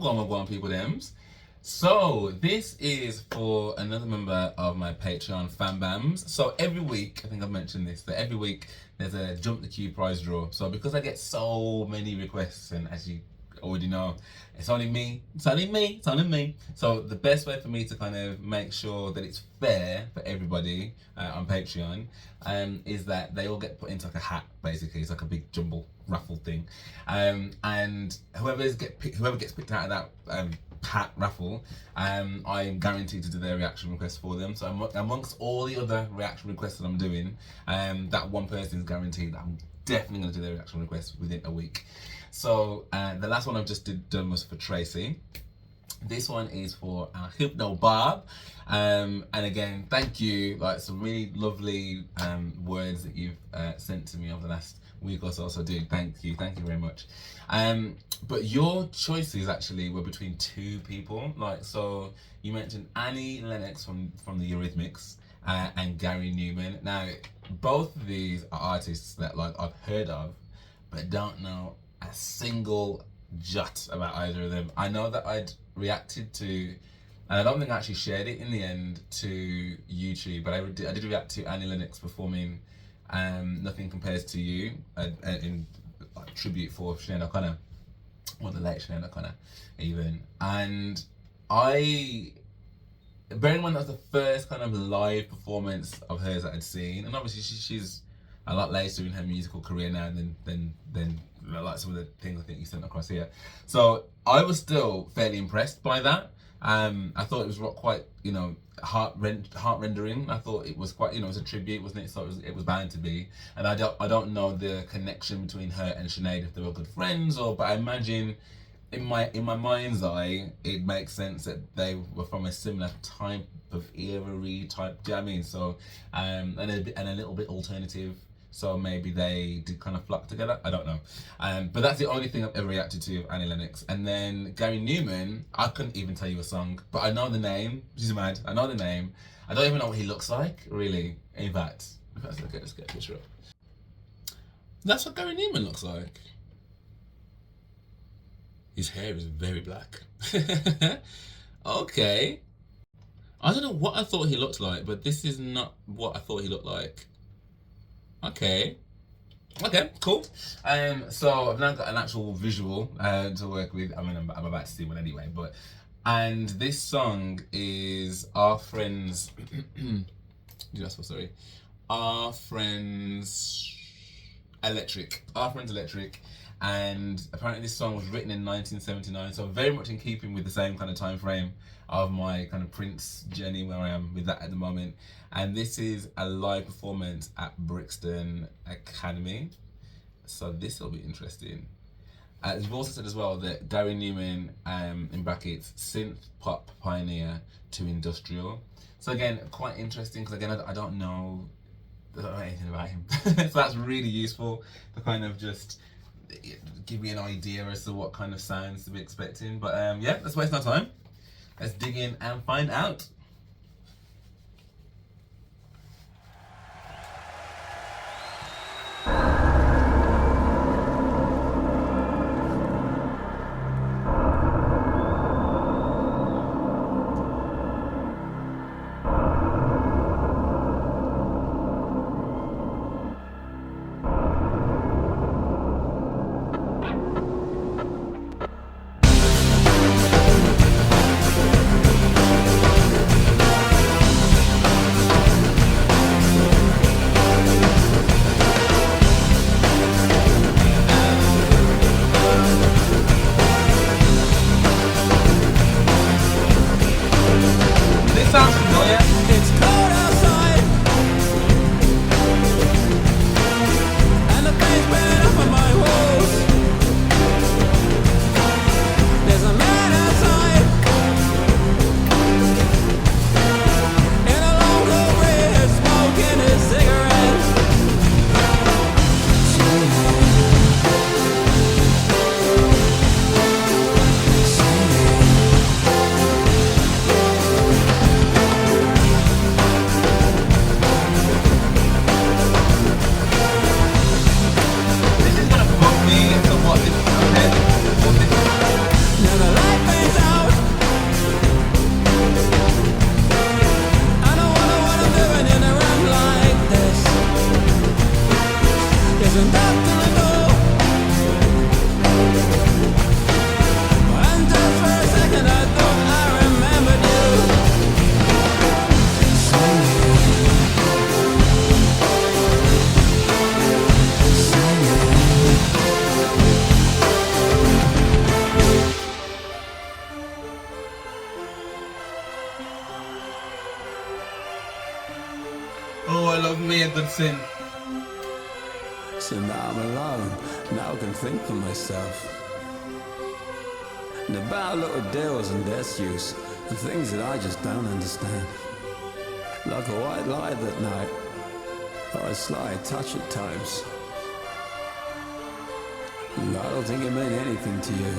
Wagwan people thems. So this is for another member of my Patreon fan bams. So every week, I think I've mentioned this, that every week there's a Jump the Queue prize draw. So because I get so many requests, and as you already know, it's only me. So the best way for me to kind of make sure that it's fair for everybody on Patreon is that they all get put into like a hat, basically. It's like a big jumble raffle thing. And whoever gets picked out of that hat raffle, I'm guaranteed to do their reaction request for them. So amongst all the other reaction requests that I'm doing, that one person is guaranteed that I'm definitely going to do their reaction request within a week. So the last one I've just done was for Tracy. This one is for Hypno Bob. And again, thank you. Like, some really lovely words that you've sent to me over the last week or so. So thank you very much. But your choices actually were between two people. Like, so you mentioned Annie Lennox from the Eurythmics and Gary Numan. Now, both of these are artists that like I've heard of, but don't know a single jot about either of them. I know that I'd reacted to, and I don't think I actually shared it in the end to YouTube, but I did react to Annie Lennox performing Nothing Compares to You in like, tribute for Sinead O'Connor, or the late Sinead O'Connor even. And bearing in mind that was the first kind of live performance of hers that I'd seen, and obviously she's a lot later in her musical career now than like some of the things I think you sent across here. So I was still fairly impressed by that. I thought it was quite, heart rendering. I thought it was quite, it was a tribute, wasn't it? So it was bound to be. And I don't know the connection between her and Sinead, if they were good friends, but I imagine in my mind's eye, it makes sense that they were from a similar type of era-y type. Do you know what I mean? So and a little bit alternative. So maybe they did kind of flock together. I don't know. But that's the only thing I've ever reacted to of Annie Lennox. And then Gary Numan, I couldn't even tell you a song, but I know the name. She's mad. I know the name. I don't even know what he looks like, really. In fact, let's get a picture up. That's what Gary Numan looks like. His hair is very black. Okay. I don't know what I thought he looked like, but this is not what I thought he looked like. Okay, cool. So I've now got an actual visual to work with. I mean, I'm about to see one anyway, and this song is Our Friends. Our Friends Electric. Our Friends Electric. And apparently this song was written in 1979, so very much in keeping with the same kind of time frame of my kind of Prince journey, where I am with that at the moment. And this is a live performance at Brixton Academy, so this will be interesting. You've also said as well that Gary Numan, in brackets, synth pop pioneer to industrial. So again, quite interesting, because again, I don't know anything about him. So that's really useful to kind of just give me an idea as to what kind of sounds to be expecting. But yeah, let's waste no time. Let's dig in and find out. Listen. So now I'm alone. Now I can think for myself. And about little deals and desk use and things that I just don't understand. Like a white lie that night, or a sly touch at times. And I don't think it meant anything to you.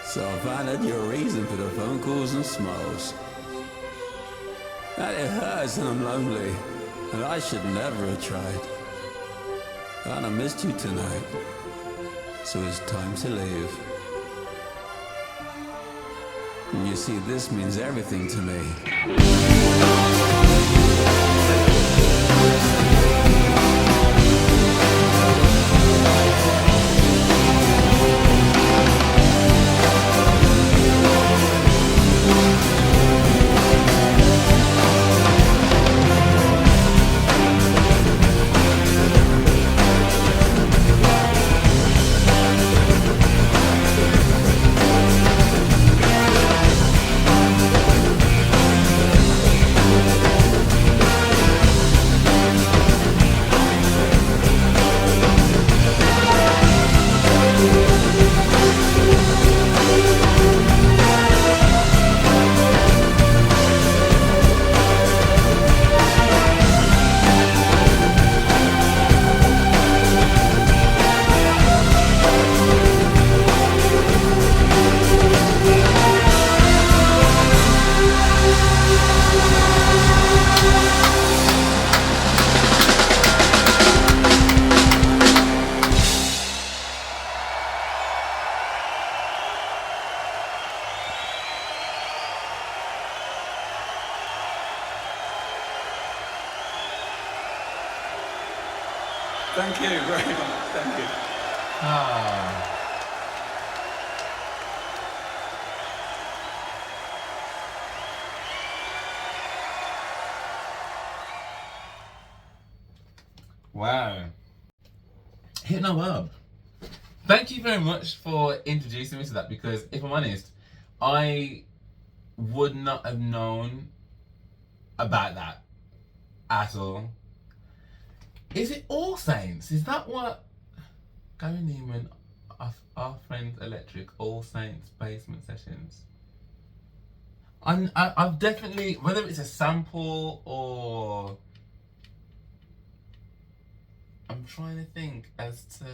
So I find out your reason for the phone calls and smiles. That it hurts and I'm lonely, and I should never have tried. And I missed you tonight, so it's time to leave. And you see, this means everything to me. Thank you very much. Thank you. Ah. Wow. Hit no up. Thank you very much for introducing me to that, because if I'm honest, I would not have known about that at all. Is it All Saints? Is that what Gary Numan, our friend Electric, All Saints basement sessions? I've definitely, whether it's a sample or I'm trying to think as to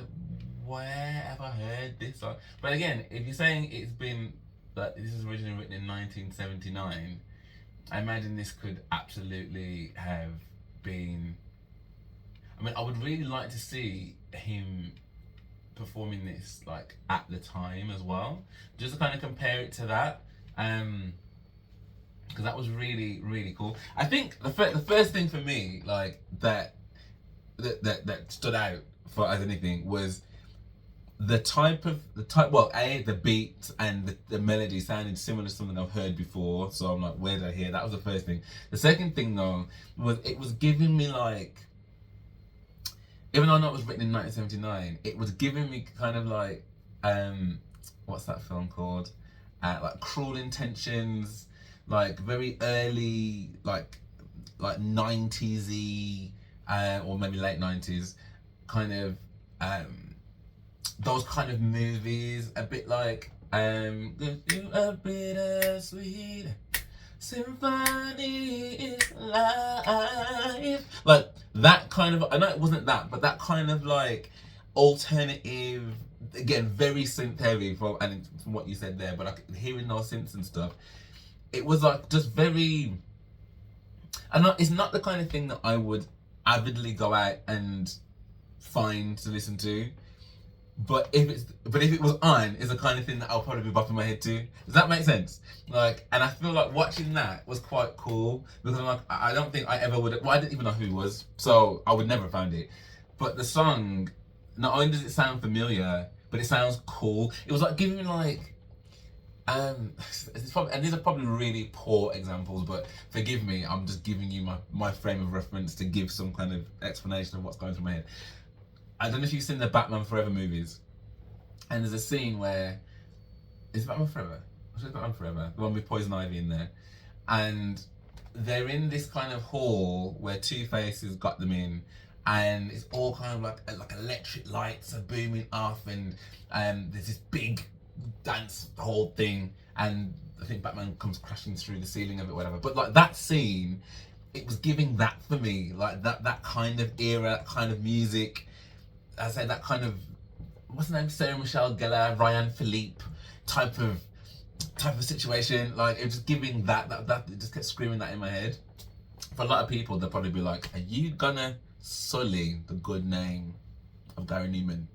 where have I heard this song. But again, if you're saying it's been like this is originally written in 1979, I imagine this could absolutely have been. I mean, I would really like to see him performing this like at the time as well, just to kind of compare it to that. Because that was really really cool. I think the first thing for me like that stood out for as anything was the type the beat and the melody sounded similar to something I've heard before, so I'm like, where did I hear that? Was the first thing. The second thing though was it was giving me like, even though I know it was written in 1979, it was giving me kind of like what's that film called, like Cruel Intentions, like very early like 90s-y or maybe late 90s kind of those kind of movies, a bit like give you a bittersweet symphony is life, like that kind of, I know it wasn't that, but that kind of like alternative, again very synth heavy from what you said there, but like hearing those synths and stuff, it was like just very, and it's not the kind of thing that I would avidly go out and find to listen to, but if it was on, it's the kind of thing that I'll probably be bopping my head to. Does that make sense? Like, and I feel like watching that was quite cool, because I'm like, I don't think I ever would. Well, I didn't even know who he was, so I would never have found it. But the song, not only does it sound familiar, but it sounds cool. It was like giving me like, it's probably, and these are probably really poor examples, but forgive me, I'm just giving you my frame of reference to give some kind of explanation of what's going through my head. I don't know if you've seen the Batman Forever movies, and there's a scene where, is it Batman Forever? I think it's Batman Forever, the one with Poison Ivy in there, and they're in this kind of hall where Two-Face has got them in, and it's all kind of like electric lights are booming off, and there's this big dance hall thing, and I think Batman comes crashing through the ceiling of it, whatever. But like that scene, it was giving that for me, like that kind of era, that kind of music. I say that kind of, what's the name, Sarah Michelle Gellar, Ryan Philippe type of situation. Like it was just giving that it just kept screaming that in my head. For a lot of people, they'll probably be like, are you gonna sully the good name of Gary Numan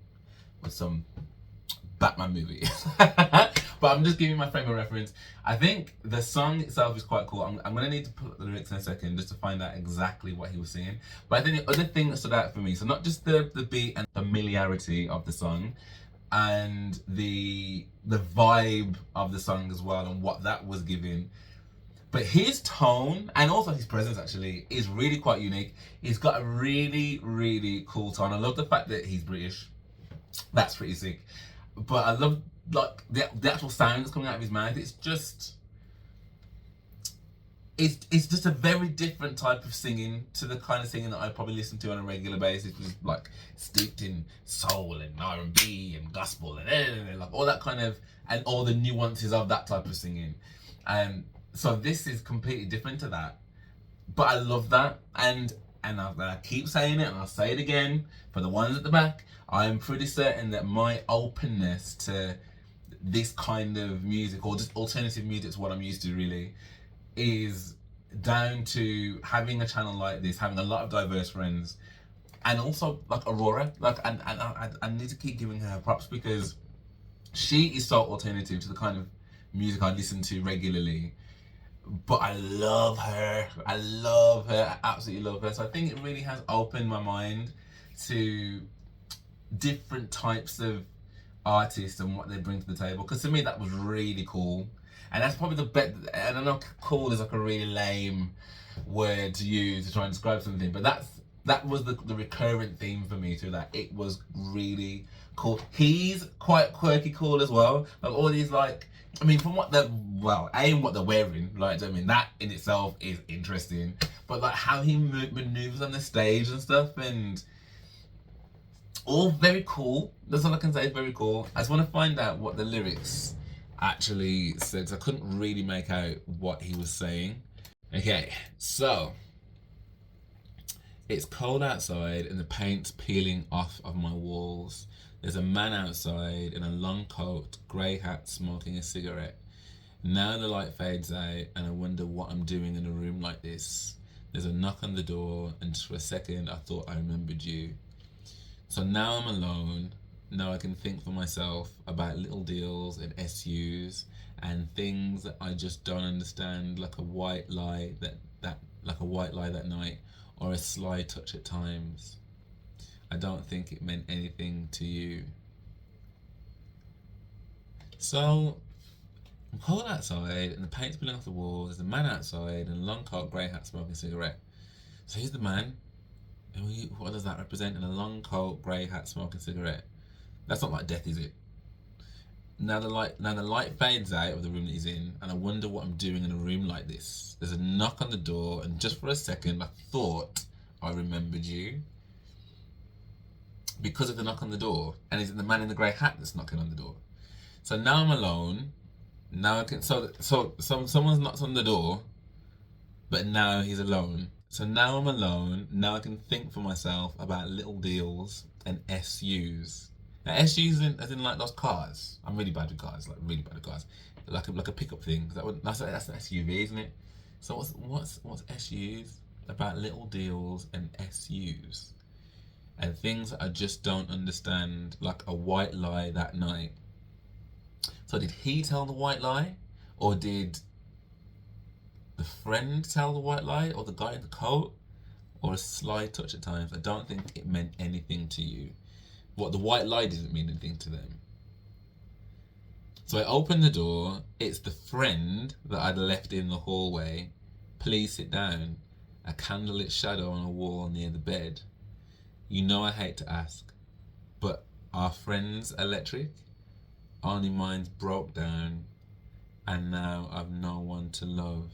with some Batman movie? But I'm just giving my frame of reference. I think the song itself is quite cool. I'm gonna need to put up the lyrics in a second just to find out exactly what he was saying. But I think the other thing that stood out for me, so not just the beat and familiarity of the song, and the vibe of the song as well, and what that was giving, but his tone and also his presence actually is really quite unique. He's got a really really cool tone. I love the fact that he's British. That's pretty sick. But I love like the actual sound that's coming out of his mouth. It's just a very different type of singing to the kind of singing that I probably listen to on a regular basis, which is like steeped in soul and R&B and gospel and like all that kind of, and all the nuances of that type of singing. So this is completely different to that, but I love that, and I keep saying it, and I'll say it again for the ones at the back. I'm pretty certain that my openness to this kind of music, or just alternative music to what I'm used to really, is down to having a channel like this, having a lot of diverse friends, and also like Aurora, like, and I need to keep giving her props, because she is so alternative to the kind of music I listen to regularly. But I love her. I absolutely love her. So I think it really has opened my mind to different types of artists and what they bring to the table. Because to me, that was really cool. And that's probably the best. And I know cool is like a really lame word to use to try and describe something, but that was the recurrent theme for me through that. It was really cool. He's quite quirky cool as well. Like all these like, I mean, from what they're, well, what they're wearing, like, I mean, that in itself is interesting. But like how he maneuvers on the stage and stuff, and all very cool. That's all I can say, is very cool. I just want to find out what the lyrics actually said, 'cause I couldn't really make out what he was saying. Okay, so It's cold outside and the paint's peeling off of my walls. There's a man outside in a long coat, grey hat, smoking a cigarette. Now the light fades out and I wonder what I'm doing in a room like this. There's a knock on the door and just for a second I thought I remembered you. So now I'm alone. Now I can think for myself about little deals and SUs and things that I just don't understand, like a white lie that night, or a sly touch at times. I don't think it meant anything to you. So I'm cold outside and the paint's peeling off the walls. There's a man outside in a long coat, grey hat, smoking a cigarette. So he's the man. What does that represent? In a long coat, grey hat, smoking a cigarette. That's not like death, is it? Now the light fades out of the room that he's in, and I wonder what I'm doing in a room like this. There's a knock on the door, and just for a second, I thought I remembered you because of the knock on the door, and it's the man in the grey hat that's knocking on the door. So now I'm alone. Now I can. So someone's knocked on the door, but now he's alone. So now I'm alone. Now I can think for myself about little deals and SUs. Now SUs as in like those cars. I'm really bad with cars. Like really bad with cars. Like a pickup thing. That's an SUV, isn't it? So what's SUs? About little deals and SUs. And things that I just don't understand, like a white lie that night. So did he tell the white lie? Or did the friend tell the white lie? Or the guy in the coat? Or a sly touch at times? I don't think it meant anything to you. What, the white lie didn't mean anything to them. So I opened the door. It's the friend that I'd left in the hallway. Please sit down. A candlelit shadow on a wall near the bed. You know I hate to ask, but are friends electric? Only mine's broke down, and now I've no one to love.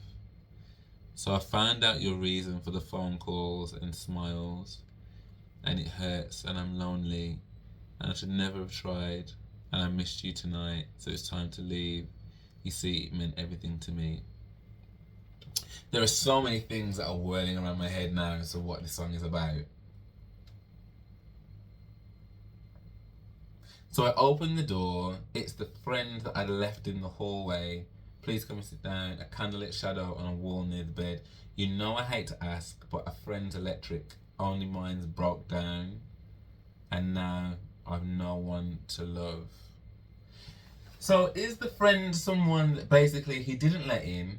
So I found out your reason for the phone calls and smiles, and it hurts, and I'm lonely, and I should never have tried, and I missed you tonight, so it's time to leave. You see, it meant everything to me. There are so many things that are whirling around my head now as to what this song is about. So I opened the door. It's the friend that I'd left in the hallway. Please come and sit down. A candlelit shadow on a wall near the bed. You know I hate to ask, but a friend's electric. Only mine's broke down. And now I've no one to love. So is the friend someone that basically he didn't let in?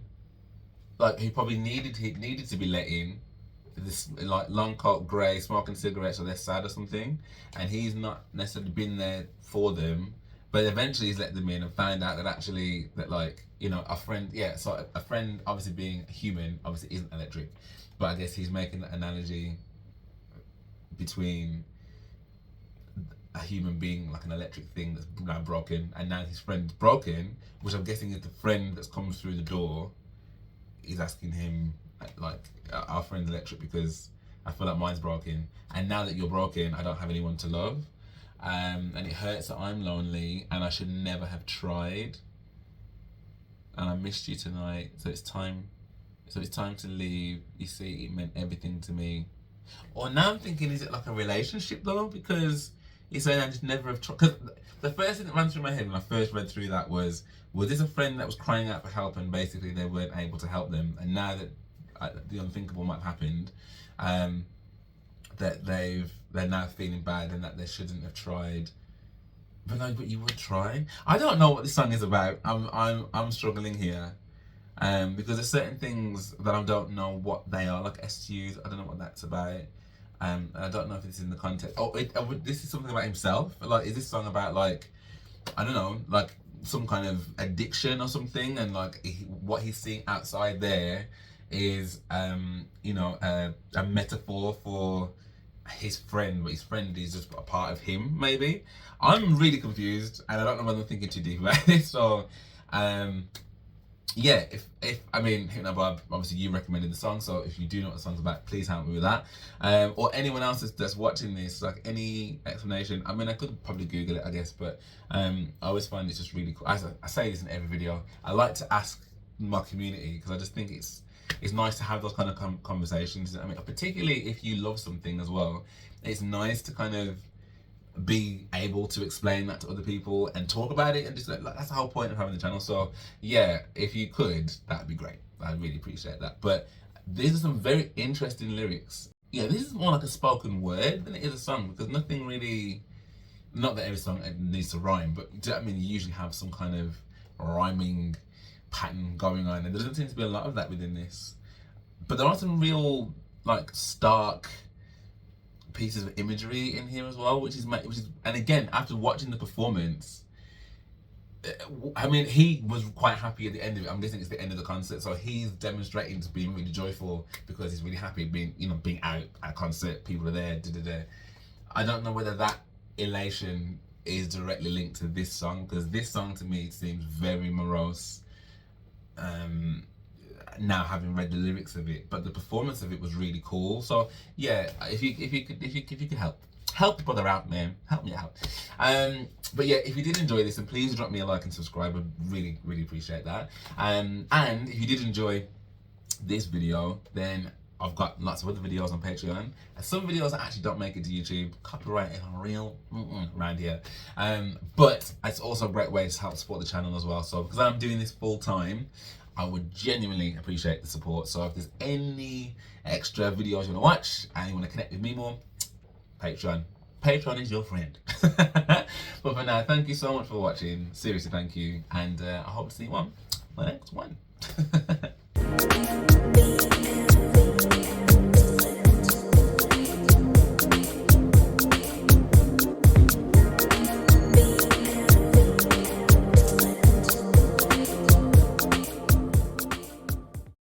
Like he probably needed to be let in. This like long coat, grey, smoking cigarettes, or they're sad or something, and he's not necessarily been there for them, but eventually he's let them in and found out that actually that, like, you know, a friend, yeah, so a friend obviously being human obviously isn't electric, but I guess he's making that analogy between a human being like an electric thing that's now broken, and now his friend's broken, which I'm guessing is the friend that's come through the door. He's asking him, like, our friend's electric because I feel like mine's broken, and now that you're broken, I don't have anyone to love, and it hurts that I'm lonely, and I should never have tried, and I missed you tonight, so it's time to leave. You see, it meant everything to me. Or now I'm thinking, is it like a relationship though? Because he's saying I just never have tried. Because the first thing that ran through my head when I first read through that was this a friend that was crying out for help and basically they weren't able to help them, and now that the unthinkable might have happened, that they're now feeling bad and that they shouldn't have tried. But no, but you would try. I don't know what this song is about. I'm struggling here, because there's certain things that I don't know what they are, like SUs. I don't know what that's about. And I don't know if it's in the context. This is something about himself. Like, is this song about, like, I don't know, like some kind of addiction or something? And like what he's seeing outside there is, you know, a metaphor for his friend, but his friend is just a part of him, maybe. I'm really confused, and I don't know whether I'm thinking too deep about this. So, yeah, if I mean, Hit No Bob, obviously you recommended the song, so if you do know what the song's about, please help me with that. Or anyone else that's watching this, like any explanation. I mean, I could probably Google it, I guess, but I always find it's just really cool. As I say this in every video, I like to ask my community because I just think it's it's nice to have those kind of conversations. I mean, particularly if you love something as well, it's nice to kind of be able to explain that to other people and talk about it, and just like that's the whole point of having the channel. So yeah, if you could, that'd be great. I really appreciate that. But these are some very interesting lyrics. Yeah, this is more like a spoken word than it is a song, because nothing really, not that every song needs to rhyme, but do you know what I mean? You usually have some kind of rhyming pattern going on, and there doesn't seem to be a lot of that within this. But there are some real like stark pieces of imagery in here as well, which is, and again, after watching the performance, I mean, he was quite happy at the end of it. I'm guessing it's the end of the concert, so he's demonstrating to being really joyful because he's really happy being, you know, being out at a concert. People are there. I don't know whether that elation is directly linked to this song, because this song to me seems very morose. Now having read the lyrics of it, but the performance of it was really cool. So yeah, if you could help the brother out, man, help me out. But yeah, if you did enjoy this, then please drop me a like and subscribe. I really appreciate that. And if you did enjoy this video, then I've got lots of other videos on Patreon, and some videos that actually don't make it to YouTube, copyrighted on real around here. But it's also a great way to help support the channel as well. So because I'm doing this full time, I would genuinely appreciate the support. So if there's any extra videos you want to watch and you want to connect with me more, Patreon is your friend. But for now, thank you so much for watching. Seriously, thank you, and I hope to see you on my next one.